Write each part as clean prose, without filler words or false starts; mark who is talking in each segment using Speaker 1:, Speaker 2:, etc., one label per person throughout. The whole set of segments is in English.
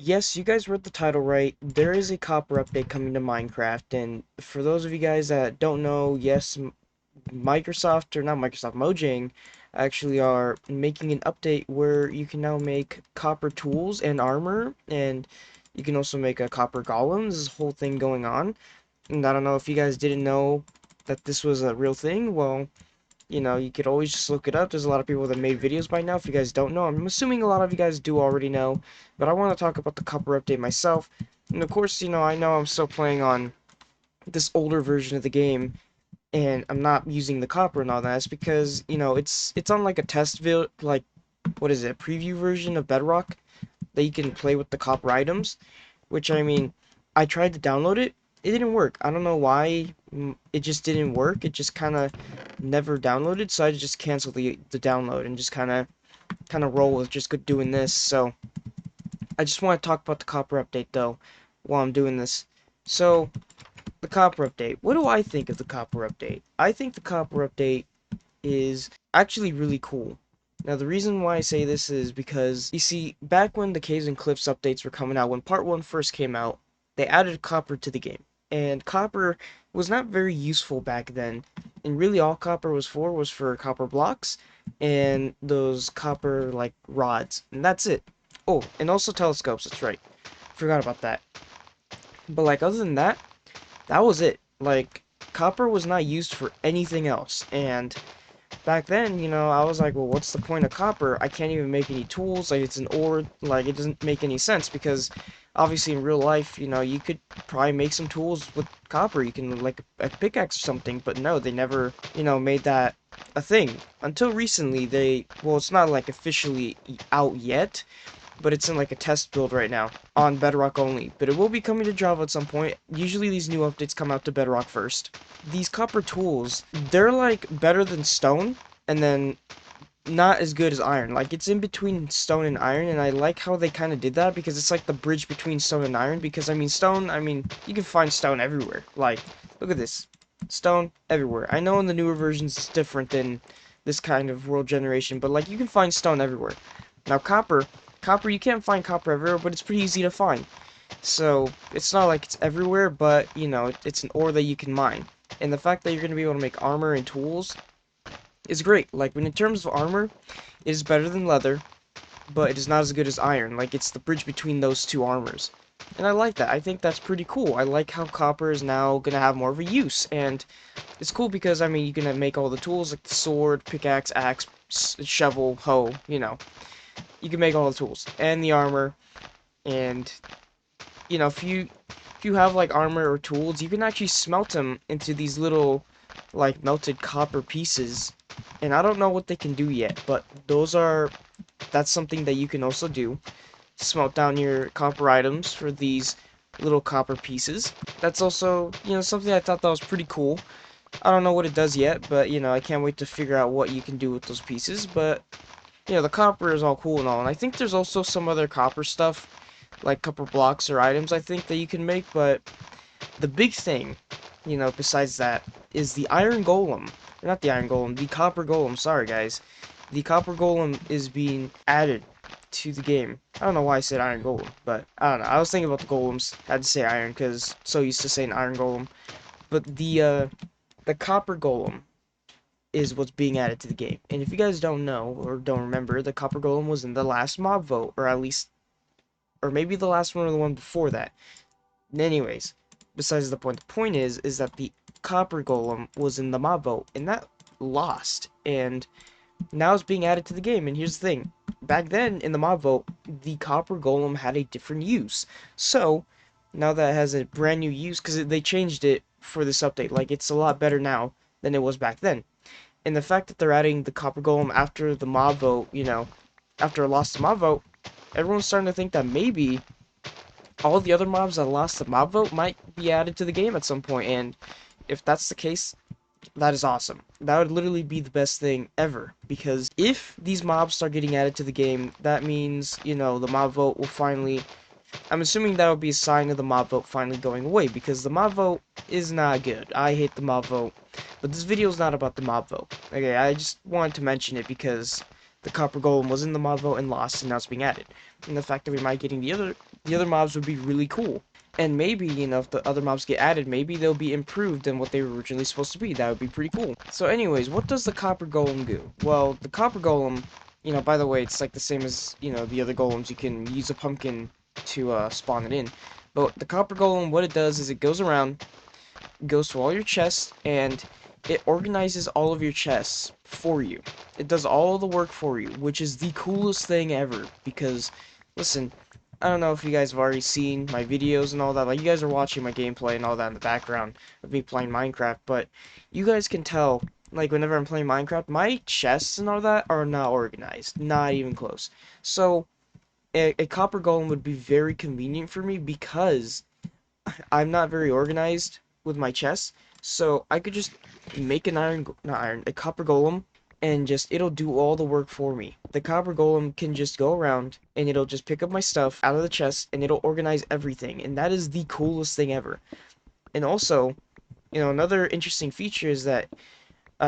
Speaker 1: Yes, you guys read the title right. There is a copper update coming to Minecraft, and for those of you guys that don't know, yes, Microsoft, or not Microsoft, Mojang actually are making an update where you can now make copper tools and armor, and you can also make a copper golem. There's this whole thing going on, and I don't know if you guys didn't know that this was a real thing. Well, you could always just look it up. There's a lot of people that made videos by now. If you guys don't know, I'm assuming a lot of you guys do already know, but I want to talk about the copper update myself. And of course, I know I'm still playing on this older version of the game, and I'm not using the copper and all that. It's because, it's on like a test build, like, what is it, preview version of Bedrock that you can play with the copper items, which, I mean, I tried to download it. It didn't work. I don't know why. It just didn't work. It just kind of never downloaded, so I just canceled the download and just kind of roll with just doing this. So I just want to talk about the copper update though while I'm doing this. So the copper update. What do I think of the copper update? I think the copper update is actually really cool. Now, the reason why I say this is because, you see, back when the Caves and Cliffs updates were coming out, when Part 1 first came out, they added copper to the game. And copper was not very useful back then. And really all copper was for copper blocks and those copper, like, rods. And that's it. Oh, and also telescopes, that's right. Forgot about that. But, like, other than that, that was it. Like, copper was not used for anything else. And back then, I was like, well, what's the point of copper? I can't even make any tools. Like, it's an ore. Like, it doesn't make any sense because obviously in real life, you could probably make some tools with copper. You can, like, a pickaxe or something, but no, they never, made that a thing. Until recently, well, it's not, like, officially out yet, but it's in, like, a test build right now on Bedrock only. But it will be coming to Java at some point. Usually these new updates come out to Bedrock first. These copper tools, they're, like, better than stone, and then not as good as iron. Like, it's in between stone and iron, and I like how they kind of did that because it's like the bridge between stone and iron. Because, I mean, stone, I mean, you can find stone everywhere. Like, look at this. Stone everywhere. I know in the newer versions it's different than this kind of world generation, but, like, you can find stone everywhere. Now, copper, you can't find copper everywhere, but it's pretty easy to find. So, it's not like it's everywhere, but, it's an ore that you can mine. And the fact that you're going to be able to make armor and tools is great. Like, when in terms of armor, it is better than leather, but it is not as good as iron. Like, it's the bridge between those two armors. And I like that. I think that's pretty cool. I like how copper is now going to have more of a use. And it's cool because, I mean, you can make all the tools, like the sword, pickaxe, axe, shovel, hoe, You can make all the tools. And the armor. And, if you have, like, armor or tools, you can actually smelt them into these little, like, melted copper pieces. And I don't know what they can do yet, but that's something that you can also do. Smelt down your copper items for these little copper pieces. That's also, something I thought that was pretty cool. I don't know what it does yet, but, I can't wait to figure out what you can do with those pieces. But, the copper is all cool and all. And I think there's also some other copper stuff, like copper blocks or items, I think, that you can make. But the big thing, besides that, is the iron golem. Or not the iron golem, the copper golem. Sorry, guys. The copper golem is being added to the game. I don't know why I said iron golem, but I don't know. I was thinking about the golems. Had to say iron because so used to saying iron golem. But the copper golem is what's being added to the game. And if you guys don't know or don't remember, the copper golem was in the last mob vote, or at least, or maybe the last one or the one before that. Anyways, besides the point. The point is that the copper golem was in the mob vote, and that lost. And now it's being added to the game. And here's the thing: back then in the mob vote, the copper golem had a different use. So now that it has a brand new use, because they changed it for this update, like it's a lot better now than it was back then. And the fact that they're adding the copper golem after the mob vote, after it lost the mob vote, everyone's starting to think that maybe all the other mobs that lost the mob vote might be added to the game at some point. And if that's the case, that is awesome. That would literally be the best thing ever. Because if these mobs start getting added to the game, that means, the mob vote will finally... I'm assuming that would be a sign of the mob vote finally going away. Because the mob vote is not good. I hate the mob vote. But this video is not about the mob vote. Okay, I just wanted to mention it because the copper golem was in the mob vote and lost, and now it's being added. And the fact that we might getting the other mobs would be really cool. And maybe, you know, if the other mobs get added, maybe they'll be improved than what they were originally supposed to be. That would be pretty cool. So anyways, what does the copper golem do? Well, the copper golem, you know, by the way, it's like the same as, you know, the other golems. You can use a pumpkin to spawn it in. But the copper golem, what it does is it goes around, goes to all your chests, and it organizes all of your chests for you. It does all the work for you, which is the coolest thing ever. Because, listen, I don't know if you guys have already seen my videos and all that. Like, you guys are watching my gameplay and all that in the background of me playing Minecraft, but you guys can tell, like, whenever I'm playing Minecraft, my chests and all that are not organized. Not even close. So, a copper golem would be very convenient for me because I'm not very organized with my chests, so I could just make an a copper golem, and just it'll do all the work for me. The copper golem can just go around and it'll just pick up my stuff out of the chest and it'll organize everything, and that is the coolest thing ever. And also, you know, another interesting feature is that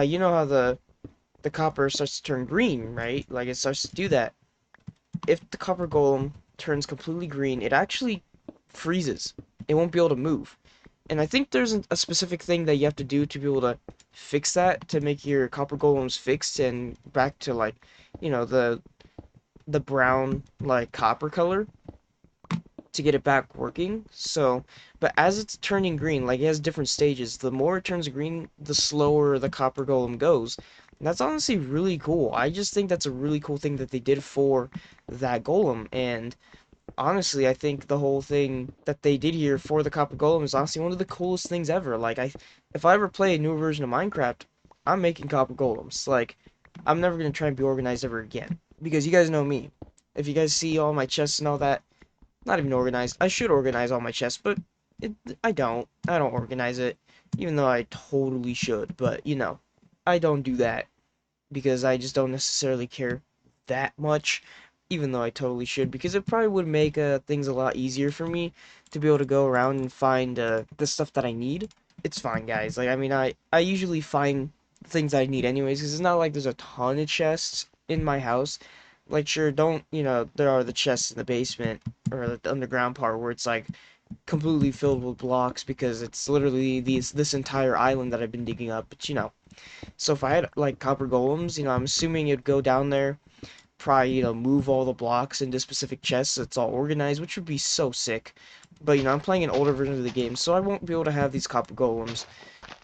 Speaker 1: you know how the copper starts to turn green, right? Like it starts to do that. If the copper golem turns completely green, it actually freezes. It won't be able to move. And I think there's a specific thing that you have to do to be able to fix that, to make your copper golems fixed and back to, like, you know, the brown, like, copper color, to get it back working. So, but as it's turning green, like, it has different stages. The more it turns green, the slower the copper golem goes. And that's honestly really cool. I just think that's a really cool thing that they did for that golem. And honestly, I think the whole thing that they did here for the Copper Golem is honestly one of the coolest things ever. Like, if I ever play a new version of Minecraft, I'm making Copper Golems. Like, I'm never gonna try and be organized ever again, because you guys know me. If you guys see all my chests and all that, not even organized. I should organize all my chests, but I don't. I don't organize it, even though I totally should. But you know, I don't do that because I just don't necessarily care that much, even though I totally should, because it probably would make things a lot easier for me to be able to go around and find the stuff that I need. It's fine, guys. Like, I mean, I usually find things I need anyways, because it's not like there's a ton of chests in my house. Like, sure, don't, you know, there are the chests in the basement, or the underground part, where it's, like, completely filled with blocks, because it's literally this entire island that I've been digging up, but, you know, so if I had like copper golems, you know, I'm assuming it'd go down there, probably, you know, move all the blocks into specific chests so it's all organized, which would be so sick. But, you know, I'm playing an older version of the game, so I won't be able to have these copper golems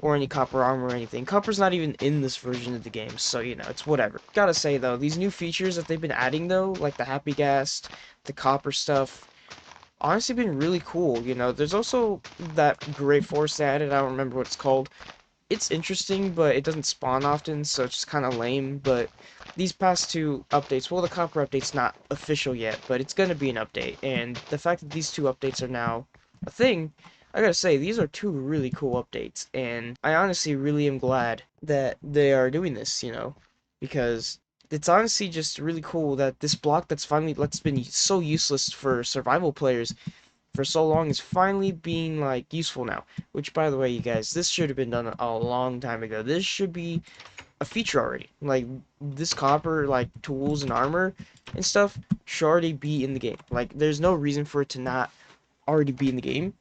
Speaker 1: or any copper armor or anything. Copper's not even in this version of the game, so, you know, it's whatever. Gotta say, though, these new features that they've been adding, though, like the happy gas, the copper stuff, honestly been really cool, you know. There's also that gray forest they added, I don't remember what it's called. It's interesting, but it doesn't spawn often, so it's just kind of lame. But these past two updates, well, the copper update's not official yet, but it's going to be an update. And the fact that these two updates are now a thing, I gotta say, these are two really cool updates. And I honestly really am glad that they are doing this, you know, because it's honestly just really cool that this block that's been so useless for survival players for so long is finally being like useful now. Which, by the way, you guys, this should have been done a long time ago. This should be a feature already. Like, this copper, like, tools and armor and stuff should already be in the game. Like, there's no reason for it to not already be in the game.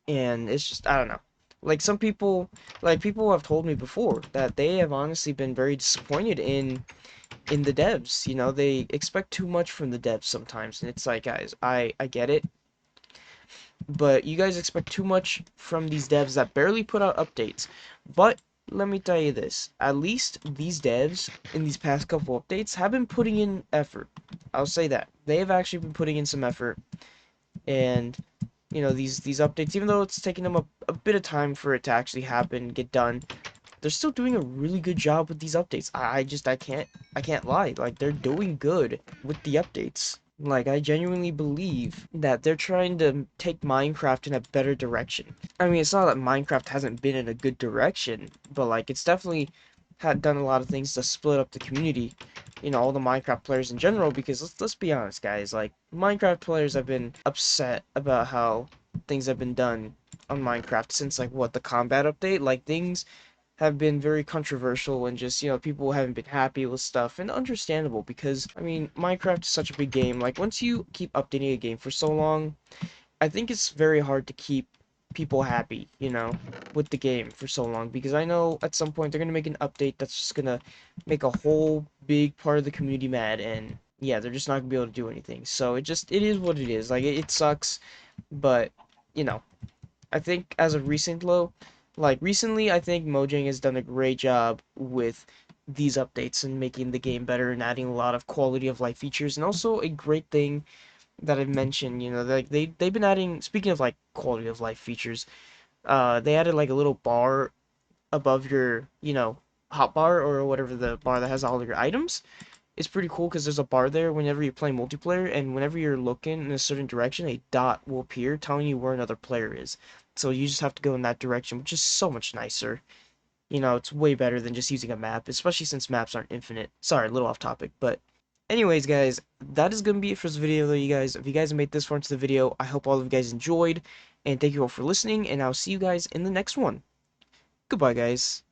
Speaker 1: And it's just, I don't know. Like, some people, like, people have told me before that they have honestly been very disappointed in the devs. You know, they expect too much from the devs sometimes, and it's like, guys, I get it, but you guys expect too much from these devs that barely put out updates. But let me tell you this, at least these devs in these past couple updates have been putting in effort. I'll say that. They have actually been putting in some effort, and you know, these updates, even though it's taking them a bit of time for it to actually happen, get done, they're still doing a really good job with these updates. I can't lie. Like, they're doing good with the updates. Like, I genuinely believe that they're trying to take Minecraft in a better direction. I mean, it's not that Minecraft hasn't been in a good direction, but, like, it's definitely had done a lot of things to split up the community. You know, all the Minecraft players in general, because let's be honest, guys. Like, Minecraft players have been upset about how things have been done on Minecraft since, like, what, the combat update? Like, things have been very controversial and just, people haven't been happy with stuff, and understandable because, I mean, Minecraft is such a big game. Like, once you keep updating a game for so long, I think it's very hard to keep people happy, with the game for so long because I know at some point they're gonna make an update that's just gonna make a whole big part of the community mad, and yeah, they're just not gonna be able to do anything. So it is what it is. Like it sucks, but you know, I think as of recently, I think Mojang has done a great job with these updates and making the game better and adding a lot of quality of life features, and also a great thing that I mentioned, like they've been adding. Speaking of like quality of life features, they added like a little bar above your, hot bar or whatever the bar that has all of your items. It's pretty cool because there's a bar there whenever you play multiplayer, and whenever you're looking in a certain direction, a dot will appear telling you where another player is. So you just have to go in that direction, which is so much nicer. It's way better than just using a map, especially since maps aren't infinite. Sorry, a little off topic, but anyways, guys, that is going to be it for this video, though, you guys. If you guys made this far into the video, I hope all of you guys enjoyed, and thank you all for listening, and I'll see you guys in the next one. Goodbye, guys.